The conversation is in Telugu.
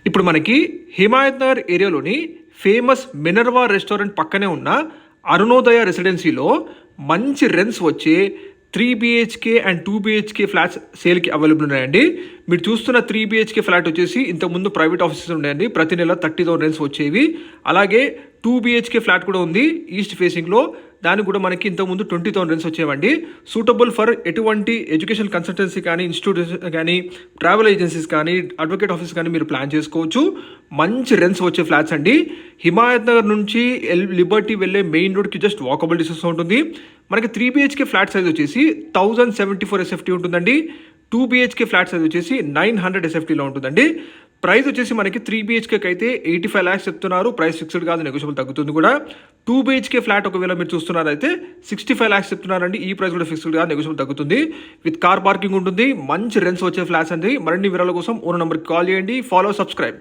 ఇప్పుడు మనకి హిమాయత్ నగర్ ఏరియాలోని ఫేమస్ మినర్వా రెస్టారెంట్ పక్కనే ఉన్న అరుణోదయ రెసిడెన్సీలో మంచి రెంట్స్ వచ్చే 3 BHK అండ్ 2 BHK ఫ్లాట్స్ సేల్కి అవైలబుల్ ఉన్నాయండి. మీరు చూస్తున్న 3 BHK ఫ్లాట్ వచ్చేసి ఇంతకుముందు ప్రైవేట్ ఆఫీసెస్ ఉన్నాయండి, ప్రతి నెల 30,000 రెంట్స్ వచ్చేవి. అలాగే 2 BHK ఫ్లాట్ కూడా ఉంది ఈస్ట్ ఫేసింగ్లో, దానికి కూడా మనకి ఇంతకుముందు 20,000 రెంట్స్ వచ్చేవండి. సూటబుల్ ఫర్ ఎటువంటి ఎడ్యుకేషన్ కన్సల్టెన్సీ కానీ, ఇన్స్టిట్యూట్స్ కానీ, ట్రావెల్ ఏజెన్సీస్ కానీ, అడ్వకేట్ ఆఫీస్ కానీ మీరు ప్లాన్ చేసుకోవచ్చు. మంచి రెంట్స్ వచ్చే ఫ్లాట్స్ అండి. హిమాయత్ నగర్ నుంచి లిబర్టీ వెళ్ళే మెయిన్ రోడ్కి జస్ట్ వాకబుల్ డిస్టెన్స్ ఉంటుంది. మనకి 3 BHK ఫ్లాట్ సైజ్ వచ్చేసి 1074 SFT ఉంటుందండి. 2 BHK ఫ్లాట్ సైజ్ వచ్చేసి 900 SFTలో ఉంటుందండి. ప్రైస్ వచ్చేసి మనకి 3 BHK అయితే 85 lakhs చెప్తున్నారు. ప్రైస్ ఫిక్స్డ్ కాదు, నెగోషియబుల్ తగ్గుతుంది కూడా. 2 BHK ఫ్లాట్ ఒకవేళ మీరు చూస్తున్నారైతే 65 lakhs చెప్తున్నారండి. ఈ ప్రైస్ కూడా ఫిక్స్డ్ కాదు, నెగోషియబుల్ తగ్గుతుంది. విత్ కార్ పార్కింగ్ ఉంటుంది. మంచి రెంట్స్ వచ్చే ఫ్లాట్స్ అండి. మరిన్ని వివరాల కోసం ఓనర్ నెంబర్కి కాల్ చేయండి. Follow, subscribe.